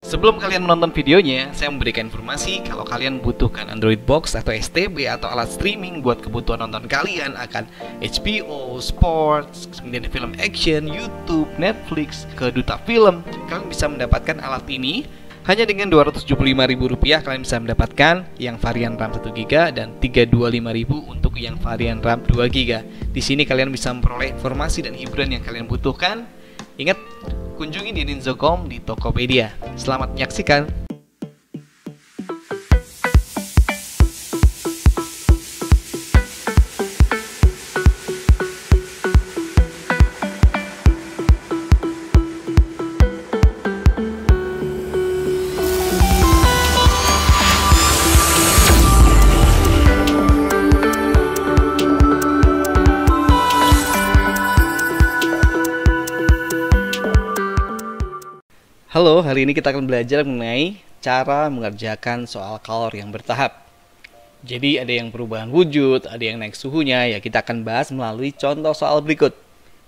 Sebelum kalian menonton videonya, saya memberikan informasi kalau kalian butuhkan Android Box atau STB atau alat streaming buat kebutuhan nonton kalian akan HBO, Sports, kemudian film action, YouTube, Netflix, ke Duta Film. Kalian bisa mendapatkan alat ini hanya dengan Rp275.000. Kalian bisa mendapatkan yang varian RAM 1GB dan Rp325.000 untuk yang varian RAM 2GB. Di sini kalian bisa memperoleh informasi dan hiburan yang kalian butuhkan. Ingat, kunjungi di Ninzocom di Tokopedia. Selamat menyaksikan. Halo, hari ini kita akan belajar mengenai cara mengerjakan soal kalor yang bertahap. Jadi ada yang perubahan wujud, ada yang naik suhunya, ya kita akan bahas melalui contoh soal berikut.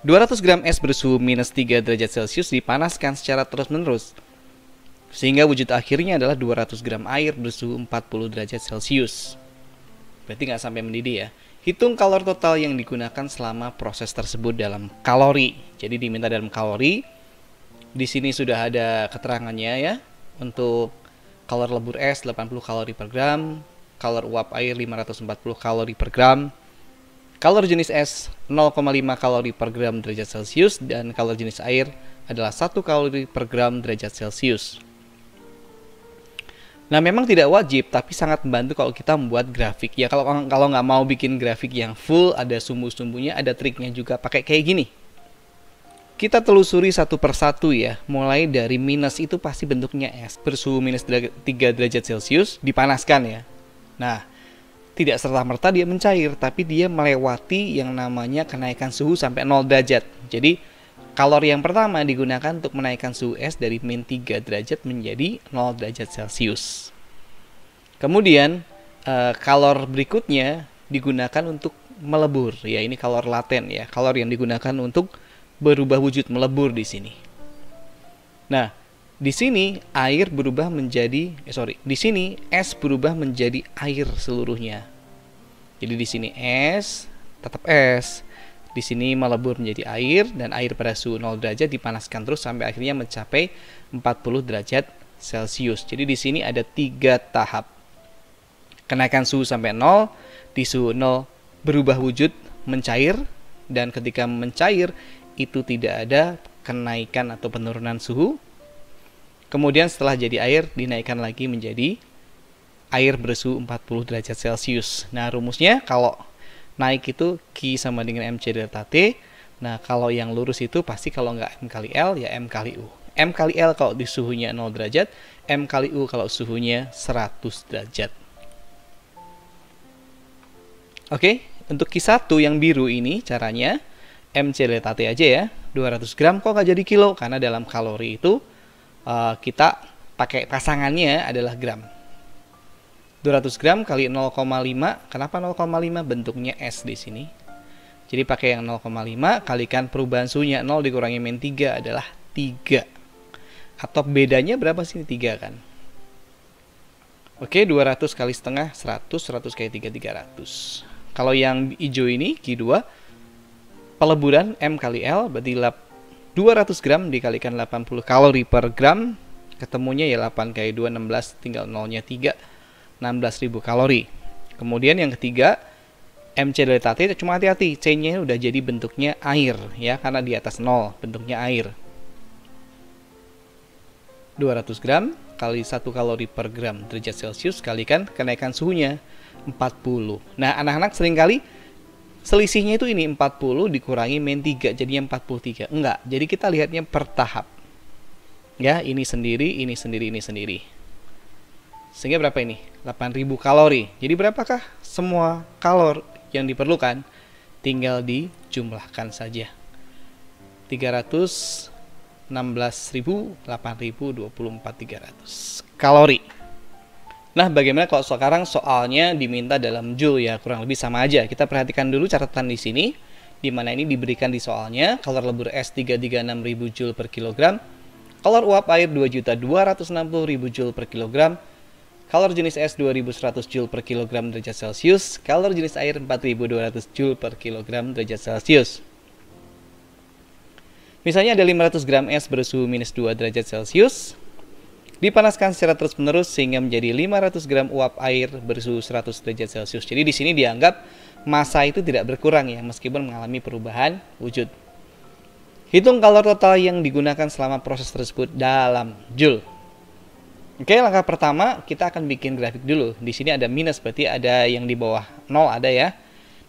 200 gram es bersuhu minus 3 derajat Celcius dipanaskan secara terus-menerus, sehingga wujud akhirnya adalah 200 gram air bersuhu 40 derajat Celcius. Berarti nggak sampai mendidih ya. Hitung kalor total yang digunakan selama proses tersebut dalam kalori. Jadi diminta dalam kalori. Di sini sudah ada keterangannya ya. Untuk kalor lebur es 80 kalori per gram, kalor uap air 540 kalori per gram, kalor jenis es 0,5 kalori per gram derajat Celcius, dan kalor jenis air adalah 1 kalori per gram derajat Celcius. Nah, memang tidak wajib, tapi sangat membantu kalau kita membuat grafik. Ya kalau nggak mau bikin grafik yang full, ada sumbu-sumbunya, ada triknya juga, pakai kayak gini. Kita telusuri satu persatu ya, mulai dari minus itu pasti bentuknya es bersuhu minus 3 derajat Celcius dipanaskan ya. Nah, tidak serta-merta dia mencair, tapi dia melewati yang namanya kenaikan suhu sampai 0 derajat. Jadi, kalori yang pertama digunakan untuk menaikkan suhu es dari min 3 derajat menjadi 0 derajat Celcius. Kemudian, kalor berikutnya digunakan untuk melebur, ya ini kalor laten ya, kalor yang digunakan untuk berubah wujud, melebur di sini. Nah, di sini air berubah menjadi di sini es berubah menjadi air seluruhnya. Jadi di sini es tetap es. Di sini melebur menjadi air, dan air pada suhu 0 derajat dipanaskan terus sampai akhirnya mencapai 40 derajat Celcius. Jadi di sini ada 3 tahap. Kenaikan suhu sampai 0, di suhu 0 berubah wujud mencair, dan ketika mencair itu tidak ada kenaikan atau penurunan suhu. Kemudian setelah jadi air dinaikkan lagi menjadi air bersuhu 40 derajat Celcius. Nah, rumusnya kalau naik itu Q sama dengan MC delta T. Nah, kalau yang lurus itu pasti kalau nggak M kali L ya M kali U. M kali L kalau di suhunya 0 derajat, M kali U kalau suhunya 100 derajat. Oke, untuk Q1 yang biru ini caranya MC delta T aja ya, 200 gram kok nggak jadi kilo, karena dalam kalori itu kita pakai pasangannya adalah gram. 200 gram kali 0,5, kenapa 0,5? Bentuknya S di sini. Jadi pakai yang 0,5 kalikan perubahan suhunya 0 dikurangi min 3 adalah 3. Atau bedanya berapa sih? 3 kan. Oke, 200 kali setengah 100, 100 kali 3 300. Kalau yang hijau ini Q2, peleburan M kali L berarti 200 gram dikalikan 80 kalori per gram, ketemunya ya 8 kali 2 16, tinggal nolnya 3, 16.000 kalori. Kemudian yang ketiga MC delta T, cuma hati-hati C nya udah jadi bentuknya air ya, karena di atas 0 bentuknya air. 200 gram kali 1 kalori per gram derajat Celcius kalikan kenaikan suhunya 40. Nah, anak-anak seringkali selisihnya itu ini 40 dikurangi min 3 jadinya 43. Enggak, jadi kita lihatnya per tahap. Ya, ini sendiri, ini sendiri, ini sendiri. Sehingga berapa ini? 8.000 kalori. Jadi berapakah semua kalor yang diperlukan? Tinggal dijumlahkan saja. 300, 16.000, 8.000, 24.300 kalori. Nah, bagaimana kalau sekarang soalnya diminta dalam joule ya, kurang lebih sama aja. Kita perhatikan dulu catatan di sini, di mana ini diberikan di soalnya kalor lebur es 336.000 joule per kilogram, Kalor uap air 2.260.000 Joule per kilogram. Kalor jenis es 2100 Joule per kilogram derajat Celcius. Kalor jenis air 4200 Joule per kilogram derajat Celcius. Misalnya ada 500 gram es bersuhu minus 2 derajat Celcius. Dipanaskan secara terus-menerus sehingga menjadi 500 gram uap air bersuhu 100 derajat Celcius. Jadi di sini dianggap massa itu tidak berkurang ya, meskipun mengalami perubahan wujud. Hitung kalor total yang digunakan selama proses tersebut dalam Joule. Oke, langkah pertama kita akan bikin grafik dulu. Di sini ada minus, berarti ada yang di bawah 0 ada ya.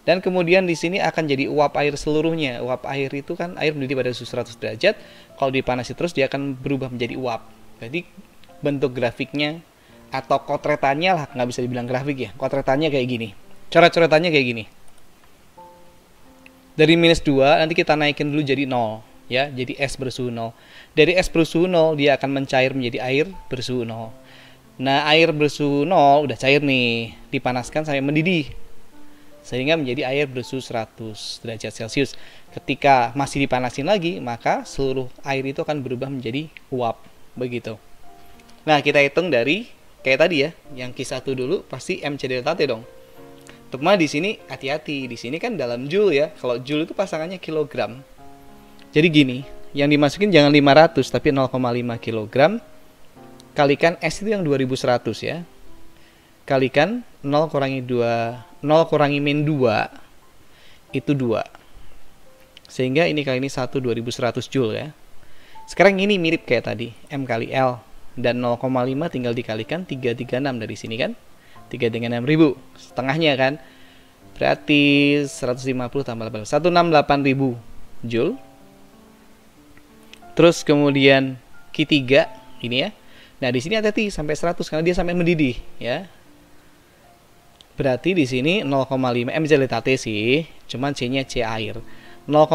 Dan kemudian di sini akan jadi uap air seluruhnya. Uap air itu kan air mendidih pada suhu 100 derajat. Kalau dipanasi terus dia akan berubah menjadi uap. Jadi bentuk grafiknya atau kotretannya lah, nggak bisa dibilang grafik ya, kotretannya kayak gini, coret-coretannya kayak gini. Dari minus 2 nanti kita naikin dulu jadi 0 ya, jadi es bersuhu 0. Dari es bersuhu 0 dia akan mencair menjadi air bersuhu 0. Nah, air bersuhu 0 udah cair nih, dipanaskan sampai mendidih sehingga menjadi air bersuhu 100 derajat Celcius. Ketika masih dipanasin lagi, maka seluruh air itu akan berubah menjadi uap, begitu. Nah, kita hitung dari kayak tadi ya, yang Q1 dulu pasti MC delta T dong. Cuma di sini hati-hati, di sini kan dalam Joule ya. Kalau Joule itu pasangannya kilogram. Jadi gini, yang dimasukin jangan 500 tapi 0,5 kilogram kalikan S itu yang 2100 ya. Kalikan 0 kurangi 2, 0 kurangi min 2 itu 2. Sehingga ini kali ini 2100 Joule ya. Sekarang ini mirip kayak tadi, M kali L. Dan 0,5 tinggal dikalikan 336 dari sini kan, 336.000 setengahnya kan, berarti 150 tambah 8, 168.000 Joule. Terus kemudian Q3 ini ya, nah di sini hati-hati sampai 100 karena dia sampai mendidih ya. Berarti di sini 0,5 M delta T sih, cuman C nya C air. 0,5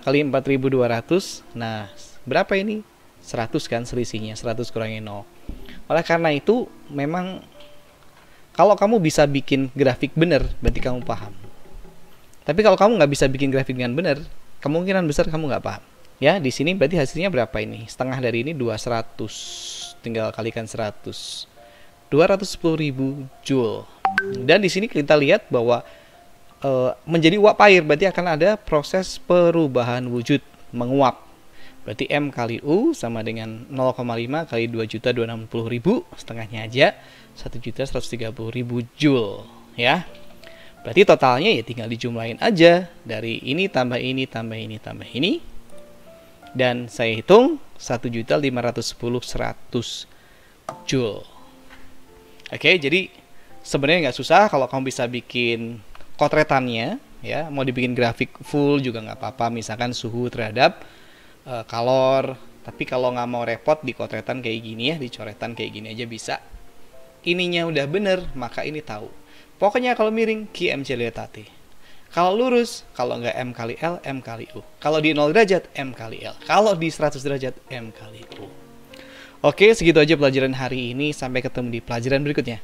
kali 4200, nah berapa ini? 100 kan selisihnya, 100 kurangi 0. Oleh karena itu memang kalau kamu bisa bikin grafik benar berarti kamu paham. Tapi kalau kamu nggak bisa bikin grafik dengan benar, kemungkinan besar kamu nggak paham. Ya, di sini berarti hasilnya berapa ini? Setengah dari ini 200, tinggal kalikan 100. 210.000 Joule. Dan di sini kita lihat bahwa menjadi uap air berarti akan ada proses perubahan wujud, menguap. Berarti M kali U sama dengan 0,5 kali 2.260.000, setengahnya aja 1.130.000 Joule ya. Berarti totalnya ya tinggal dijumlahin aja, dari ini tambah ini tambah ini tambah ini. Dan saya hitung 1.510.100 Joule. Oke, jadi sebenarnya nggak susah kalau kamu bisa bikin kotretannya ya. Mau dibikin grafik full juga nggak apa-apa, misalkan suhu terhadap kalor. Tapi kalau nggak mau repot di kotretan kayak gini ya, di coretan kayak gini aja bisa. Ininya udah bener, maka ini tahu. Pokoknya kalau miring Q MC delta T. Kalau lurus, kalau nggak M kali L, M kali U. Kalau di 0 derajat, M kali L. Kalau di 100 derajat, M kali U. Oke, segitu aja pelajaran hari ini. Sampai ketemu di pelajaran berikutnya.